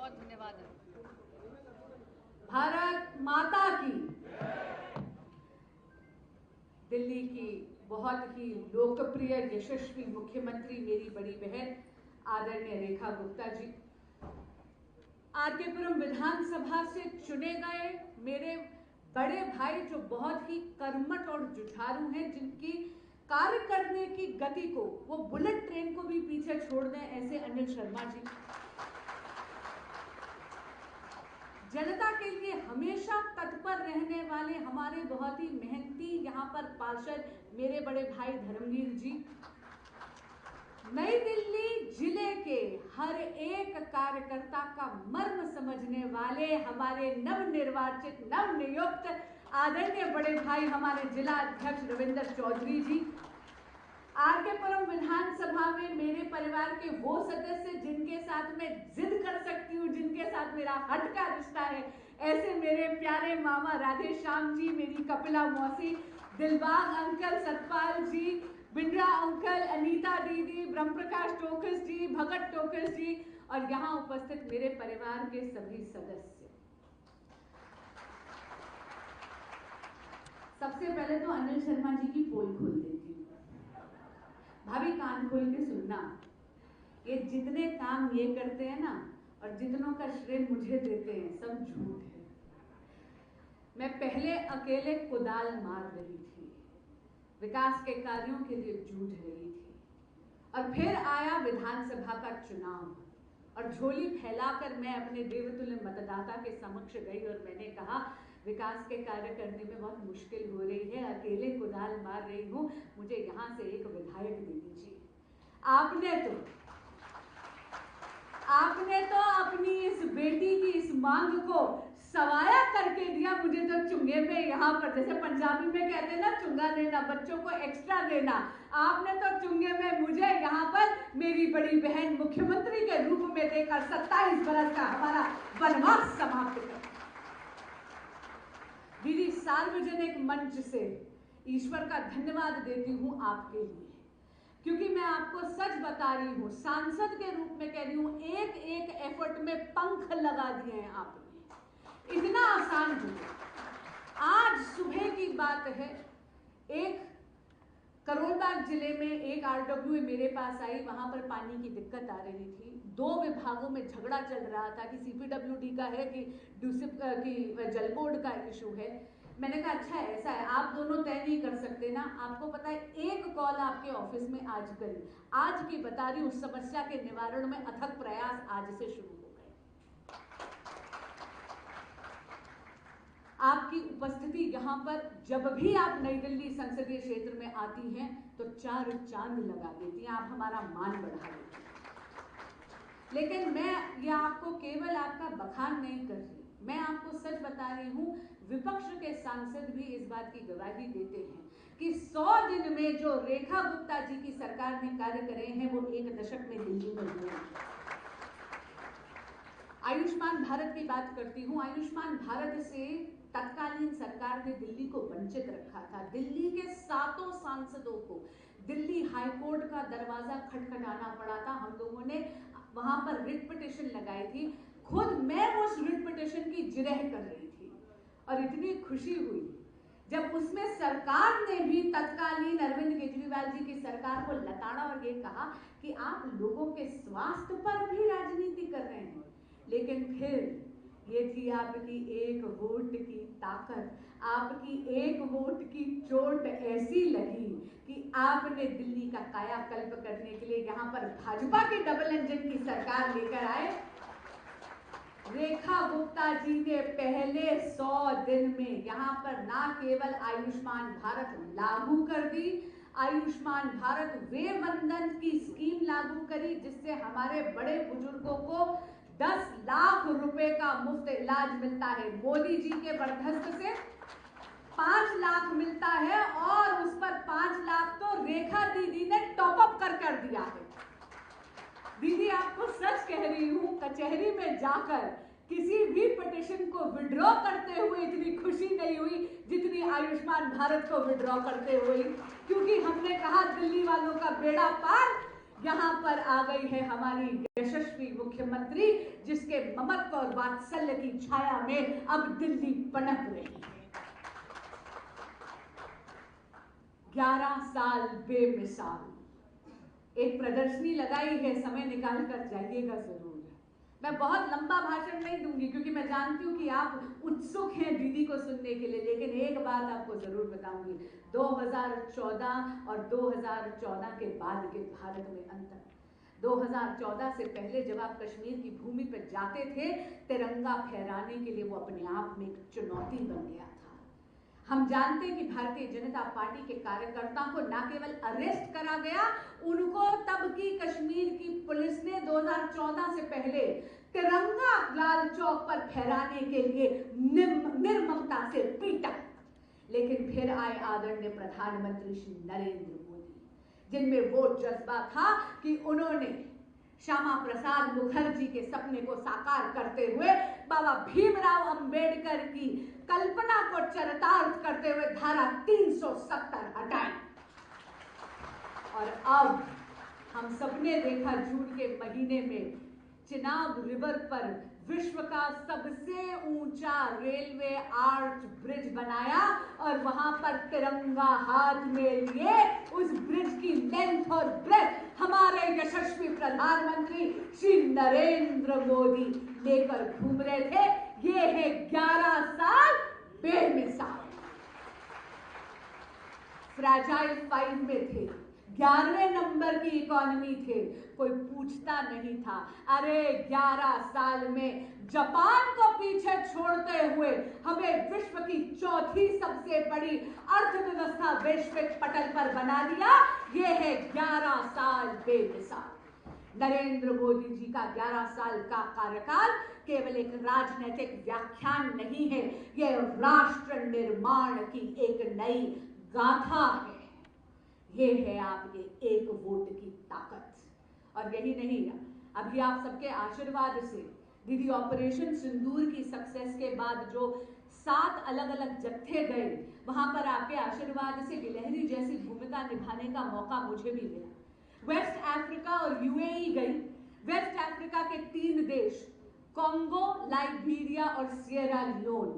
बहुत धन्यवाद। भारत माता की। दिल्ली की बहुत ही लोकप्रिय यशस्वी मुख्यमंत्री मेरी बड़ी बहन आदरणीय रेखा गुप्ता जी, आरकेपुरम विधानसभा से चुने गए मेरे बड़े भाई जो बहुत ही कर्मठ और जुझारू हैं, जिनकी कार्य करने की गति को वो बुलेट ट्रेन को भी पीछे छोड़ दें, ऐसे अनिल शर्मा जी, जनता के लिए हमेशा तत्पर रहने वाले हमारे बहुत ही मेहनती यहाँ पर पार्षद मेरे बड़े भाई धर्मवीर जी, नई दिल्ली जिले के हर एक कार्यकर्ता का मर्म समझने वाले हमारे नवनिर्वाचित नवनियुक्त आदरणीय बड़े भाई हमारे जिला अध्यक्ष रविंद्र चौधरी जी, आरकेपुरम विधानसभा में मेरे परिवार के वो सदस्य जिनके साथ मैं जिद कर सकती हूँ, जिनके साथ मेरा हट का रिश्ता है, ऐसे मेरे प्यारे मामा राधे श्याम जी, मेरी कपिला मौसी, दिलबाग अंकल, सतपाल जी, बिंद्रा अंकल, अनीता दीदी, ब्रह्मप्रकाश टोकस जी, भगत टोकस जी और यहाँ उपस्थित मेरे परिवार के सभी सदस्य। सबसे पहले तो अनिल शर्मा जी की पोल खोल देती हूँ। भाभी कान खोल के सुनना, ये जितने काम ये करते हैं ना और जितनों का श्रेय मुझे देते हैं, सब झूठ है। मैं पहले अकेले कुदाल मार रही थी, विकास के कार्यों के लिए जूझ रही थी, और फिर आया विधानसभा का चुनाव और झोली फैलाकर मैं अपने देवतुल्य मतदाता के समक्ष गई और मैंने कहा विकास के कार्य करने में बहुत मुश्किल हो रही है, अकेले कुदाल मार रही हूं, मुझे यहां से एक विधायक दे दीजिए। आपने तो अपनी इस बेटी की इस मांग को सवाया करके दिया। मुझे तो चुंगे में यहाँ पर, जैसे पंजाबी में कहते हैं ना, चुंगा देना, बच्चों को एक्स्ट्रा देना, आपने तो चुंगे में मुझे यहाँ पर मेरी बड़ी बहन मुख्यमंत्री के रूप में देकर 27 बरस का हमारा वनवास समाप्त कर। दीदी, सार्वजनिक मंच से ईश्वर का धन्यवाद देती हूं आपके लिए, क्योंकि मैं आपको सच बता रही हूं, सांसद के रूप में कह रही हूं, एक एक एफर्ट में पंख लगा दिए हैं आपने, इतना आसान हुआ। आज सुबह की बात है, एक करोलबाग जिले में एक आरडब्ल्यू मेरे पास आई, वहां पर पानी की दिक्कत आ रही थी, 2 विभागों में झगड़ा चल रहा था कि सीपीडब्ल्यूडी का है कि जल बोर्ड का इशू है। मैंने कहा अच्छा ऐसा है, आप दोनों तय नहीं कर सकते ना, आपको पता है एक कॉल आपके ऑफिस में आज करी, आज की बता रही हूं, उस समस्या के निवारण में अथक प्रयास आज से शुरू हो गए। आपकी उपस्थिति यहाँ पर जब भी आप नई दिल्ली संसदीय क्षेत्र में आती हैं तो 4 चांद लगा देती हैं, आप हमारा मान बढ़ा देती हैं। लेकिन मैं ये आपको केवल आपका बखान नहीं कर रही, मैं आपको सच बता रही हूँ, विपक्ष के सांसद भी इस बात की गवाही देते हैं कि 100 दिन में जो रेखा गुप्ता जी की सरकार ने कार्य करे हैं वो 1 दशक में दिल्ली में हुए हैं। आयुष्मान भारत की बात करती हूँ। आयुष्मान भारत से तत्कालीन सरकार ने दिल्ली को वंचित रखा था। दिल्ली के 7 सांसदों को दिल्ली हाईकोर्ट का दरवाजा खटखटाना पड़ा था। हम लोगों ने वहां पर रिट पिटिशन लगाई थी, खुद मैं उस रिट पिटिशन की जिरह कर रही थी और इतनी खुशी हुई जब उसमें सरकार ने भी तत्कालीन अरविंद केजरीवाल जी की सरकार को लताड़ा और ये कहा कि आप लोगों के स्वास्थ्य पर भी राजनीति कर रहे हैं। लेकिन फिर ये थी आपकी एक वोट की ताकत, आपकी एक वोट की चोट ऐसी लगी कि आपने दिल्ली का कायाकल्प करने के लिए यहाँ पर भाजपा की डबल इंजन की सरकार लेकर आए। रेखा गुप्ता जी ने पहले 100 दिन में यहाँ पर ना केवल आयुष्मान भारत लागू कर दी, आयुष्मान भारत वे वंदन की स्कीम लागू करी जिससे हमारे बड़े बुजुर्गों को 10 लाख रुपए का मुफ्त इलाज मिलता है। मोदी जी के बरदस्त से 5 लाख मिलता है और उस पर 5 लाख तो रेखा दीदी ने टॉप अप कर दिया है। दीदी, आपको सच कह रही हूं, कचहरी में जाकर किसी भी पिटिशन को विड्रॉ करते हुए इतनी खुशी नहीं हुई जितनी आयुष्मान भारत को विड्रॉ करते हुए, क्योंकि हमने कहा दिल्ली वालों का बेड़ा पार, यहाँ पर आ गई है हमारी यशस्वी मुख्यमंत्री, जिसके ममत्व और वात्सल्य की छाया में अब दिल्ली पनप रही है। 11 साल बेमिसाल। एक प्रदर्शनी लगाई है, समय निकाल कर जाइएगा जरूर। मैं बहुत लंबा भाषण नहीं दूंगी क्योंकि मैं जानती हूँ कि आप उत्सुक हैं दीदी को सुनने के लिए, लेकिन एक बात आपको जरूर बताऊंगी। 2014 और 2014 के बाद के भारत में अंतर। 2014 से पहले जब आप कश्मीर की भूमि पर जाते थे, तिरंगा फहराने के लिए वो अपने आप में एक चुनौती बन गया था। हम जानते हैं कि भारतीय जनता पार्टी के कार्यकर्ताओं को न केवल अरेस्ट करा गया, उनको तब की कश्मीर की पुलिस ने 2014 से पहले तिरंगा लाल चौक पर फहराने के लिए निर्ममता से पीटा। लेकिन फिर आए आदरणीय प्रधानमंत्री श्री नरेंद्र मोदी, जिनमें वो जज्बा था कि उन्होंने श्यामा प्रसाद मुखर्जी के सपने को साकार करते हुए बाबा भीमराव अंबेडकर की कल्पना को चरितार्थ करते हुए धारा 370 हटाई। और अब हम सबने देखा जून के महीने में चिनाब रिवर पर विश्व का सबसे ऊंचा रेलवे आर्च ब्रिज बनाया और वहां पर तिरंगा हाथ में लिए उस ब्रिज की लेंथ और ब्रेथ हमारे यशस्वी प्रधानमंत्री श्री नरेंद्र मोदी लेकर घूम रहे थे। ये है 11 साल बेमिसाल। फ्रैजाइल 5 में थे, 11वें नंबर की इकोनॉमी थे, कोई पूछता नहीं था। अरे 11 साल में जापान को पीछे छोड़ते हुए हमें विश्व की चौथी सबसे बड़ी अर्थव्यवस्था वैश्विक पटल पर बना दिया। ये है 11 साल बेमिसाल। नरेंद्र मोदी जी का 11 साल का कार्यकाल केवल एक राजनीतिक व्याख्यान नहीं है, यह राष्ट्र निर्माण की एक नई गाथा है। ये है आपके एक वोट की ताकत। और यही नहीं, अभी आप सबके आशीर्वाद से दीदी ऑपरेशन सिंदूर की सक्सेस के बाद जो 7 अलग अलग जत्थे गए, वहां पर आपके आशीर्वाद से गिलहरी जैसी भूमिका निभाने का मौका मुझे भी मिला। वेस्ट अफ्रीका और यूएई गई। वेस्ट अफ्रीका के 3 देश कॉन्गो, लाइबेरिया और सिएरा लियोन,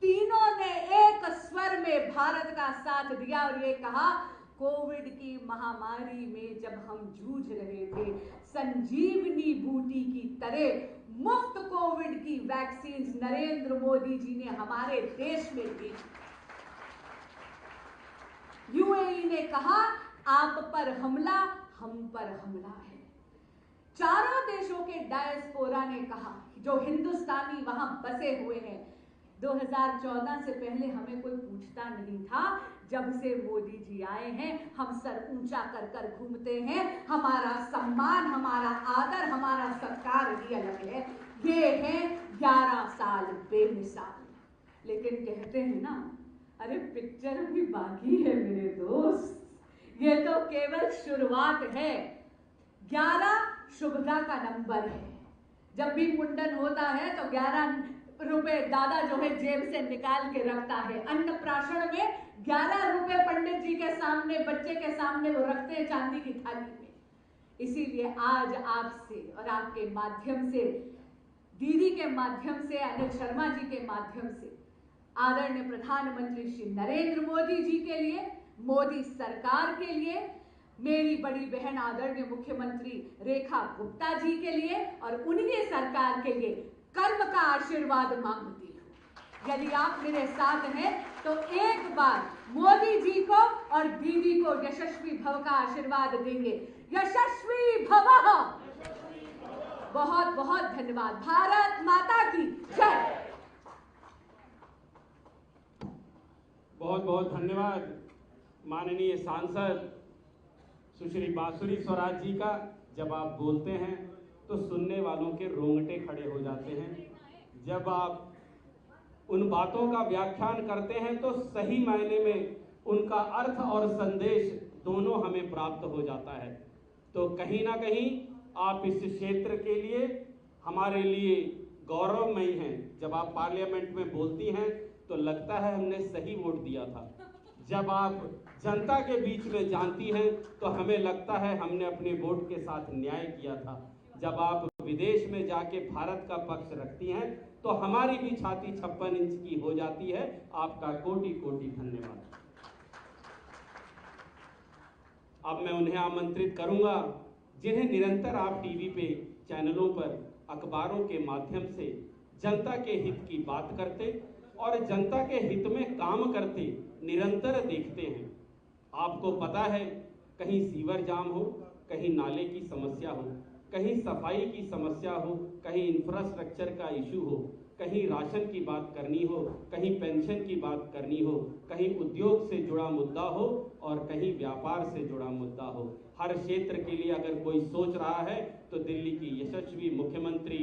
तीनों ने एक स्वर में भारत का साथ दिया और ये कहा, कोविड की महामारी में जब हम जूझ रहे थे, संजीवनी बूटी की तरह मुफ्त कोविड की वैक्सीन नरेंद्र मोदी जी ने हमारे देश में दी। यूएई ने कहा, आप पर हमला हम पर हमला है। चारों देशों के डायस्पोरा ने कहा, जो हिंदुस्तानी वहां बसे हुए हैं, 2014 से पहले हमें कोई पूछता नहीं था, जब से मोदी जी आए हैं हम सर ऊंचा कर कर घूमते हैं। हमारा सम्मान, हमारा आदर, हमारा सत्कार ही अलग है। ये है 11 साल बेमिसाल। लेकिन कहते हैं ना, अरे पिक्चर भी बाकी है मेरे दोस्त, ये तो केवल शुरुआत है। 11 शुभदा का नंबर है। जब भी मुंडन होता है तो 11 रुपए दादा जो है जेब से निकाल के रखता है। अन्नप्राशन में 11 रुपए पंडित जी के सामने, बच्चे के सामने वो रखते हैं चांदी की थाली में। इसीलिए आज आपसे और आपके माध्यम से, दीदी के माध्यम से, अनिल शर्मा जी के माध्यम से, आदरणीय प्रधानमंत्री श्री नरेंद्र मोदी जी के लिए, मोदी सरकार के लिए, मेरी बड़ी बहन आदरणीय मुख्यमंत्री रेखा गुप्ता जी के लिए और उनकी सरकार के लिए कर्म का आशीर्वाद मांगती हूं। यदि आप मेरे साथ हैं तो एक बार मोदी जी को और दीदी को यशस्वी भव का आशीर्वाद देंगे। यशस्वी भव। बहुत बहुत धन्यवाद। भारत माता की जय। बहुत बहुत धन्यवाद माननीय सांसद सुश्री बांसुरी स्वराज जी का। जब आप बोलते हैं तो सुनने वालों के रोंगटे खड़े हो जाते हैं। जब आप उन बातों का व्याख्यान करते हैं तो सही मायने में उनका अर्थ और संदेश दोनों हमें प्राप्त हो जाता है। तो कहीं ना कहीं आप इस क्षेत्र के लिए, हमारे लिए गौरवमयी हैं। जब आप पार्लियामेंट में बोलती हैं तो लगता है हमने सही वोट दिया था। जब आप जनता के बीच में जानती हैं तो हमें लगता है हमने अपने वोट के साथ न्याय किया था। जब आप विदेश में जाके भारत का पक्ष रखती हैं तो हमारी भी छाती 56 इंच की हो जाती है। आपका कोटि कोटि धन्यवाद। अब मैं उन्हें आमंत्रित करूंगा जिन्हें निरंतर आप टीवी पे, चैनलों पर, अखबारों के माध्यम से जनता के हित की बात करते और जनता के हित में काम करते निरंतर देखते हैं। आपको पता है, कहीं सीवर जाम हो, कहीं नाले की समस्या हो, कहीं सफाई की समस्या हो, कहीं इंफ्रास्ट्रक्चर का इशू हो, कहीं राशन की बात करनी हो, कहीं पेंशन की बात करनी हो, कहीं उद्योग से जुड़ा मुद्दा हो और कहीं व्यापार से जुड़ा मुद्दा हो। हर क्षेत्र के लिए अगर कोई सोच रहा है तो दिल्ली की यशस्वी मुख्यमंत्री